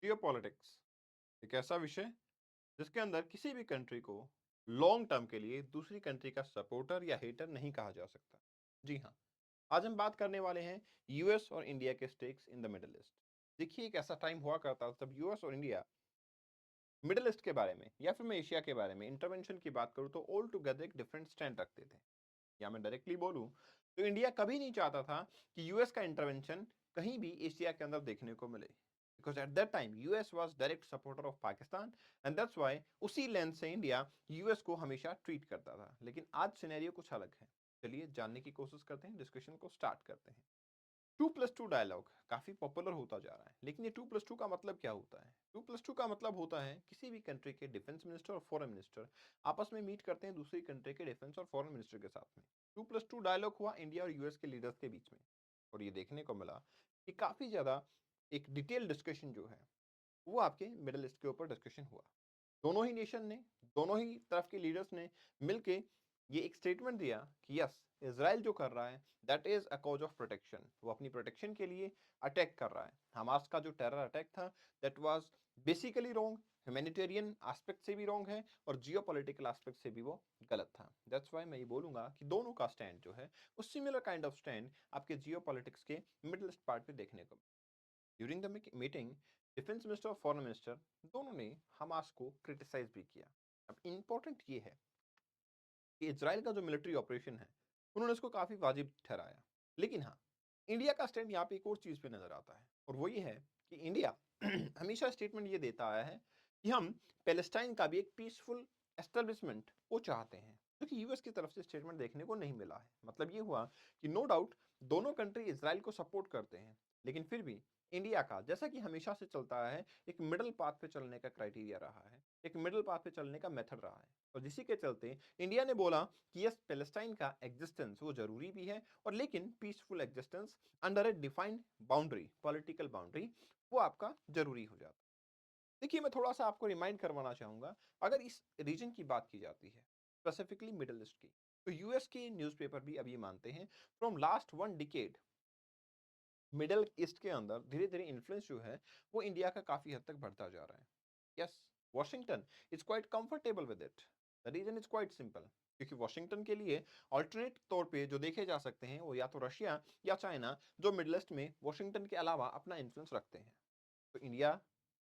Geopolitics एक ऐसा विषय जिसके अंदर किसी भी कंट्री को लॉन्ग टर्म के लिए दूसरी कंट्री का सपोर्टर या हेटर नहीं कहा जा सकता। जी हाँ, आज हम बात करने वाले हैं यूएस और इंडिया के stakes in the middle east. देखिए, एक ऐसा टाइम हुआ करता था जब यूएस और इंडिया मिडिल ईस्ट के बारे में या फिर मैं एशिया के बारे में इंटरवेंशन की बात करूं तो ऑल टुगेदर एक डिफरेंट स्टैंड रखते थे। या मैं डायरेक्टली बोलूं तो इंडिया कभी नहीं चाहता था कि यूएस का इंटरवेंशन कहीं भी एशिया के अंदर देखने को मिले, because at that time US was direct supporter of Pakistan and that's why उसी लेंस से इंडिया यूएस को हमेशा ट्रीट करता था। लेकिन आज सिनेरियो कुछ अलग है। चलिए जानने की कोशिश करते हैं, डिस्कशन को स्टार्ट करते हैं। 2+2 डायलॉग काफी पॉपुलर होता जा रहा है, लेकिन ये 2+2 का मतलब क्या होता है? 2+2 का मतलब होता है किसी भी कंट्री के डिफेंस मिनिस्टर और फॉरेन मिनिस्टर आपस में मीट करते हैं दूसरी कंट्री के डिफेंस और फॉरेन मिनिस्टर के साथ में। 2+2 डायलॉग हुआ इंडिया और यूएस के लीडर्स के बीच में, और ये देखने को मिला कि काफी ज्यादा एक डिटेल डिस्कशन जो है वो आपके मिडिल ईस्ट के ऊपर डिस्कशन हुआ। दोनों ही नेशन ने, दोनों ही तरफ के लीडर्स ने मिलके ये एक स्टेटमेंट दिया कि यस, इजराइल जो कर रहा है that is a cause of protection. वो अपनी प्रोटेक्शन के लिए अटैक कर रहा है। हमास का जो टेरर अटैक था that was basically wrong, humanitarian aspect से भी रॉन्ग है और जियोपॉलिटिकल एस्पेक्ट से भी वो गलत था। दैट्स व्हाई मैं ये बोलूंगा कि दोनों का स्टैंड जो है वो सिमिलर काइंड ऑफ स्टैंड आपके जियोपॉलिटिक्स के मिडिल ईस्ट पार्ट पे देखने को। During the meeting defence minister और फॉरेन मिनिस्टर दोनों ने हमास को क्रिटिसाइज भी किया। अब इंपॉर्टेंट ये है कि इजराइल का जो मिलिट्री ऑपरेशन है उन्होंने इसको काफी वाजिब ठहराया। लेकिन हाँ, इंडिया का स्टैंड यहाँ पे एक और चीज पे नजर आता है, और वो ये है कि इंडिया हमेशा स्टेटमेंट ये देता आया है कि हम पैलेस्टाइन का भी एक पीसफुल एस्टेब्लिशमेंट वो चाहते हैं, जो कि यूएस की तरफ से स्टेटमेंट देखने को नहीं मिला है। मतलब ये हुआ कि नो डाउट दोनों कंट्री इसराइल को सपोर्ट करते हैं, लेकिन फिर भी इंडिया का, जैसा कि हमेशा से चलता है, एक मिडिल पाथ पे चलने का क्राइटेरिया रहा है, एक मिडिल पाथ पे चलने का मेथड रहा है। और जिसी के चलते इंडिया ने बोला कि यस, पैलेस्टाइन का एग्जिस्टेंस वो जरूरी भी है, और लेकिन पीसफुल एग्जिस्टेंस अंडर ए डिफाइंड बाउंड्री, पॉलिटिकल बाउंड्री, वो आपका जरूरी हो जाता है। देखिए, मैं थोड़ा सा आपको रिमाइंड करवाना चाहूंगा। अगर इस रीजन की बात की जाती है, स्पेसिफिकली मिडिल ईस्ट की, तो यूएस के न्यूज़पेपर भी अब ये मानते हैं from last 1 decade middle East के अंदर धीरे धीरे इन्फ्लुएंस जो है वो इंडिया का काफी हद तक बढ़ता जा रहा है। Yes, Washington is quite comfortable with it. The reason is quite simple, क्योंकि वॉशिंगटन के लिए ऑल्टरनेट तौर पे जो देखे जा सकते हैं वो या तो रशिया या चाइना, जो मिडल ईस्ट में वॉशिंगटन के अलावा अपना इन्फ्लुएंस रखते हैं। तो इंडिया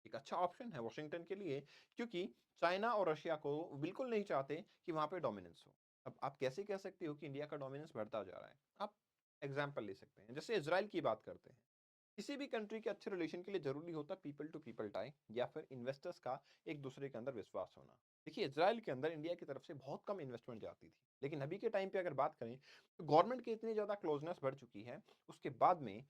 एक अच्छा ऑप्शन है वॉशिंगटन के लिए, क्योंकि चाइना और रशिया को बिल्कुल नहीं चाहते कि वहां पे डोमिनेंस हो। अब आप कैसे कह सकते हो कि इंडिया का डोमिनेंस बढ़ता जा रहा है? आप एग्जाम्पल ले सकते हैं, जैसे इजराइल की बात करते हैं। किसी भी कंट्री के अच्छे रिलेशन के लिए जरूरी होता है पीपल टू पीपल टाई, या फिर इन्वेस्टर्स का एक दूसरे के अंदर विश्वास होना। देखिए, इजराइल के अंदर इंडिया की तरफ से बहुत कम इन्वेस्टमेंट जाती थी, लेकिन अभी के टाइम पे अगर बात करें तो गवर्नमेंट की इतनी ज्यादा क्लोजनेस बढ़ चुकी है। उसके बाद में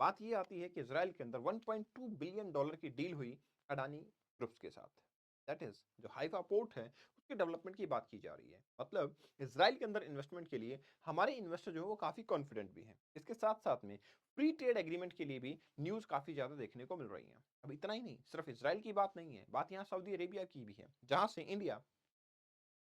बात ये आती है कि इजराइल के अंदर 1.2 बिलियन डॉलर की डील हुई अडानी ग्रुप्स के साथ। दैट इज जो हाइफा पोर्ट है उसके डेवलपमेंट की बात की जा रही है। मतलब इजराइल के अंदर इन्वेस्टमेंट के लिए हमारे इन्वेस्टर जो है वो काफी कॉन्फिडेंट भी हैं। इसके साथ साथ में फ्री ट्रेड एग्रीमेंट के लिए भी न्यूज काफी ज्यादा देखने को मिल रही है। अब इतना ही नहीं, सिर्फ इजराइल की बात नहीं है, बात यहाँ सऊदी अरेबिया की भी है, जहां से इंडिया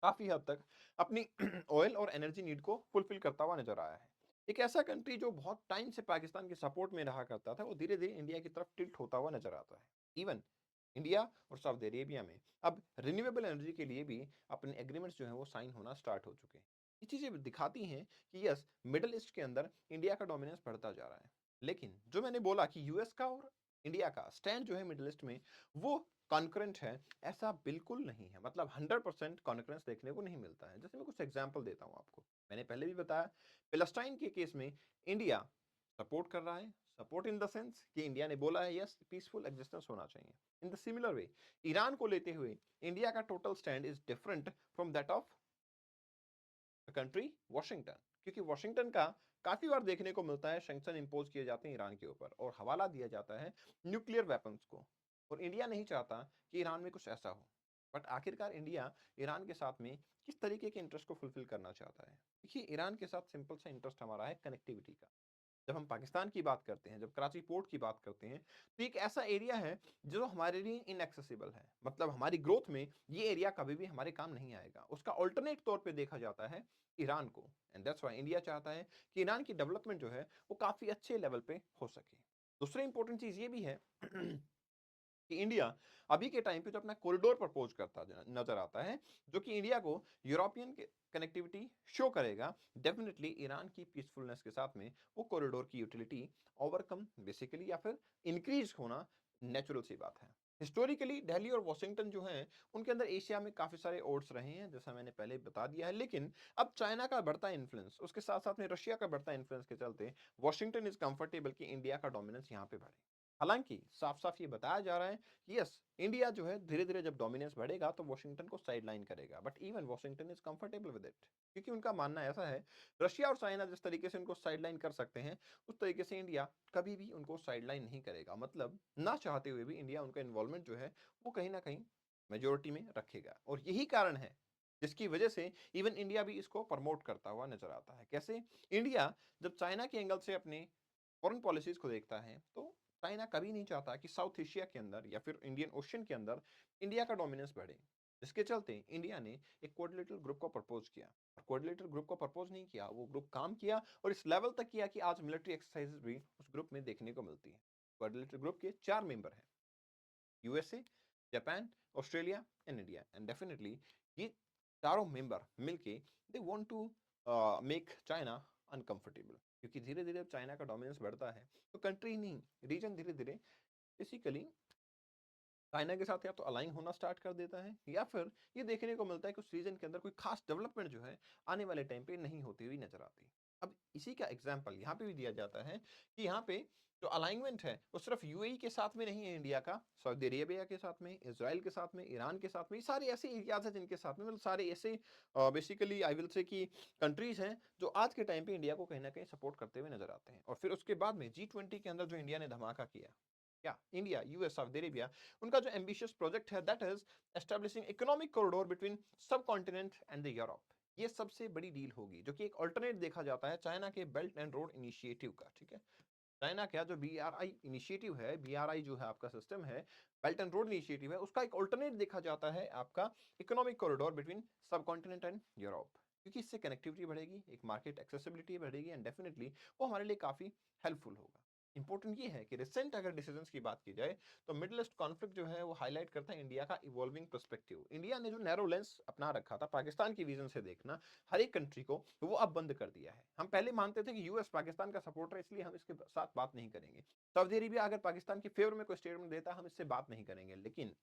काफी हद तक अपनी ऑयल और एनर्जी नीड को फुलफिल करता हुआ नजर आया है। एक ऐसा कंट्री जो बहुत टाइम से पाकिस्तान के सपोर्ट में रहा करता था, वो धीरे धीरे इंडिया की तरफ टिल्ट होता हुआ नजर आता है। इवन इंडिया और सऊदी अरेबिया में अब रिन्यूएबल एनर्जी के लिए भी अपने एग्रीमेंट्स जो है वो साइन होना स्टार्ट हो चुके हैं। ये चीजें दिखाती हैं कि यस, मिडिल ईस्ट के अंदर इंडिया का डोमिनेंस बढ़ता जा रहा है। लेकिन जो मैंने बोला कि यूएस का और इंडिया का स्टैंड जो है मिडिल ईस्ट में वो कॉन्करेंट है, ऐसा बिल्कुल नहीं है। मतलब 100% कॉन्करेंस देखने को नहीं मिलता है। जैसे मैं कुछ एग्जांपल देता हूं आपको। मैंने पहले भी बताया, पैलेस्टाइन के केस में इंडिया सपोर्ट कर रहा है। सपोर्ट इन द सेंस कि इंडिया ने बोला है यस, पीसफुल एग्जिस्टेंस होना चाहिए। In the similar way, Iran को लेते हुए इंडिया का total stand is different from that of country Washington, क्योंकि वॉशिंगटन का काफी बार देखने को मिलता है सैंक्शन इंपोज किए जाते हैं ईरान के ऊपर और हवाला दिया जाता है न्यूक्लियर वेपन्स को। और इंडिया नहीं चाहता कि ईरान में कुछ ऐसा हो। बट आखिरकार इंडिया ईरान के साथ में किस तरीके के इंटरेस्ट को फुलफिल करना चाहता है? देखिए, ईरान के साथ सिंपल सा इंटरेस्ट हमारा है कनेक्टिविटी का। जब हम पाकिस्तान की बात करते हैं, जब कराची पोर्ट की बात करते हैं, तो एक ऐसा एरिया है जो हमारे लिए इनएक्सेसिबल है। मतलब हमारी ग्रोथ में ये एरिया कभी भी हमारे काम नहीं आएगा। उसका ऑल्टरनेट तौर पे देखा जाता है ईरान को, एंड दैट्स व्हाई इंडिया चाहता है कि ईरान की डेवलपमेंट जो है वो काफी अच्छे लेवल पे हो सके। दूसरी इंपॉर्टेंट चीज ये भी है कि इंडिया अभी के टाइम पे जो अपना कॉरिडोर प्रपोज करता नजर आता है, जो कि इंडिया को यूरोपियन कनेक्टिविटी शो करेगा। डेफिनेटली ईरान की पीसफुलनेस के साथ में वो कॉरिडोर की यूटिलिटी ओवरकम बेसिकली या फिर इंक्रीज होना नेचुरल सी बात है। हिस्टोरिकली दिल्ली और वॉशिंगटन जो हैं उनके अंदर एशिया में काफी सारे ओड्स रहे हैं, जैसा मैंने पहले बता दिया है। लेकिन अब चाइना का बढ़ता इन्फ्लुएंस, उसके साथ साथ में रशिया का बढ़ता इन्फ्लुएंस के चलते वॉशिंगटन इज कंफर्टेबल कि इंडिया का डोमिनेंस यहाँ पे बढ़े। हालांकि साफ साफ ये बताया जा रहा है कि यस, इंडिया जो है धीरे धीरे जब डोमिनेंस बढ़ेगा तो वॉशिंगटन को साइडलाइन करेगा, but even Washington is comfortable with it, क्योंकि उनका मानना ऐसा है रशिया और चाइना जिस तरीके से उनको साइडलाइन कर सकते हैं उस तरीके से इंडिया कभी भी उनको साइडलाइन नहीं करेगा। मतलब ना चाहते हुए भी इंडिया उनका इन्वॉल्वमेंट जो है वो कहीं ना कहीं मेजोरिटी में रखेगा, और यही कारण है जिसकी वजह से इवन इंडिया भी इसको प्रमोट करता हुआ नजर आता है। कैसे? इंडिया जब चाइना के एंगल से अपने फॉरेन पॉलिसीज को देखता है तो चाइना कभी नहीं चाहता कि साउथ एशिया के अंदर या फिर इंडियन ओशन के अंदर इंडिया का डोमिनेंस बढ़े। जिसके चलते इंडिया ने एक कोऑर्डिनेटर ग्रुप को प्रपोज किया, और कोऑर्डिनेटर ग्रुप को प्रपोज नहीं किया, वो ग्रुप काम किया और इस लेवल तक किया कि आज मिलिट्री एक्सरसाइजेस भी उस ग्रुप में देखने को मिलती है। कोऑर्डिनेटर ग्रुप के 4 मेंबर हैं, USA, Japan, Australia and India. And definitely ये चारों मेंबर मिलके they want to make China uncomfortable, क्योंकि धीरे धीरे चाइना का डोमिनेंस बढ़ता है तो कंट्री नहीं, रीजन धीरे धीरे बेसिकली चाइना के साथ या तो अलाइन होना स्टार्ट कर देता है, या फिर ये देखने को मिलता है कि उस रीजन के अंदर कोई खास डेवलपमेंट जो है आने वाले टाइम पे नहीं होती हुई नजर आती। अब इसी का एग्जांपल यहाँ पे भी दिया जाता है कि यहाँ पे जो अलाइनमेंट है वो सिर्फ यूएई के साथ में नहीं है इंडिया का, सऊदी अरेबिया के साथ में, इसराइल के साथ में, ईरान के साथ में, ये सारे ऐसे एरियाज हैं जिनके साथ में, मतलब सारे ऐसे बेसिकली आई विल से कि कंट्रीज हैं जो आज के टाइम पे इंडिया को कहीं ना कहीं सपोर्ट करते हुए नजर आते हैं। और फिर उसके बाद में G20 के अंदर जो इंडिया ने धमाका किया, क्या इंडिया, यूएस, सऊदी अरेबिया, उनका जो एम्बिशियस प्रोजेक्ट है that is establishing economic corridor between सब कॉन्टिनेंट एंड द यूरोप। ये सबसे बड़ी डील होगी, जो कि एक अल्टरनेट देखा जाता है चाइना के बेल्ट एंड रोड इनिशिएटिव का। ठीक है, चाइना का जो BRI इनिशिएटिव है, BRI जो है आपका सिस्टम है, बेल्ट एंड रोड इनिशिएटिव है, उसका एक अल्टरनेट देखा जाता है आपका इकोनॉमिक कॉरिडोर बिटवीन सब कॉन्टिनेंट एंड यूरोप, क्योंकि इससे कनेक्टिविटी बढ़ेगी, एक मार्केट एक्सेसिबिलिटी बढ़ेगी, एंड डेफिनेटली वो हमारे लिए काफी हेल्पफुल होगा। इंपॉर्टेंट ये है कि रिसेंट अगर डिसीजंस की बात की जाए तो मिडिल ईस्ट कॉन्फ्लिक्ट जो है वो हाईलाइट करता है इंडिया का इवॉल्विंग पर्सपेक्टिव। इंडिया ने जो नैरो लेंस अपना रखा था पाकिस्तान की विजन से देखना हर एक कंट्री को, वो अब बंद कर दिया है। हम पहले मानते थे कि यूएस पाकिस्तान का सपोर्टर है इसलिए हम इसके साथ बात नहीं करेंगे, सऊदी अरेबिया अगर पाकिस्तान के फेवर में कोई स्टेटमेंट देता हम इससे बात नहीं करेंगे। लेकिन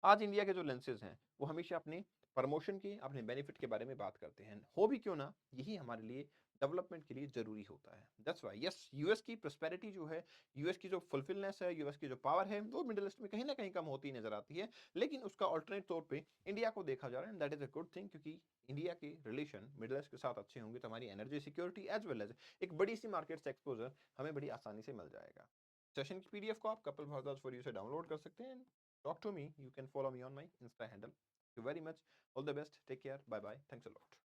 आज इंडिया के जो लेंसेज हैं वो हमेशा अपने प्रमोशन के, अपने बेनिफिट के बारे में बात करते हैं, हो भी क्यों ना, यही हमारे लिए डेवलपमेंट के लिए जरूरी होता है। दैट्स व्हाई यस, यूएस की प्रोस्पेरिटी जो है, यूएस की जो फुलफिलनेस है, यूएस की जो पावर है, वो मिडिल ईस्ट में कहीं ना कहीं कम होती नजर आती है। लेकिन उसका ऑल्टरनेट तौर पे इंडिया को देखा जा रहा है, and that is a good thing, क्योंकि इंडिया के रिलेशन मिडिल ईस्ट के साथ अच्छे होंगे तो हमारी energy security as well as एक बड़ी सी मार्केट से एक्सपोजर हमें बड़ी आसानी से मिल जाएगा। सेशन की पीडीएफ को आप कपिल भारद्वाज फॉर यू से डाउनलोड कर सकते हैं। Talk to me. You can follow me on my Insta handle. Thank you very much. All the best. Take care. Bye bye. Thanks a lot.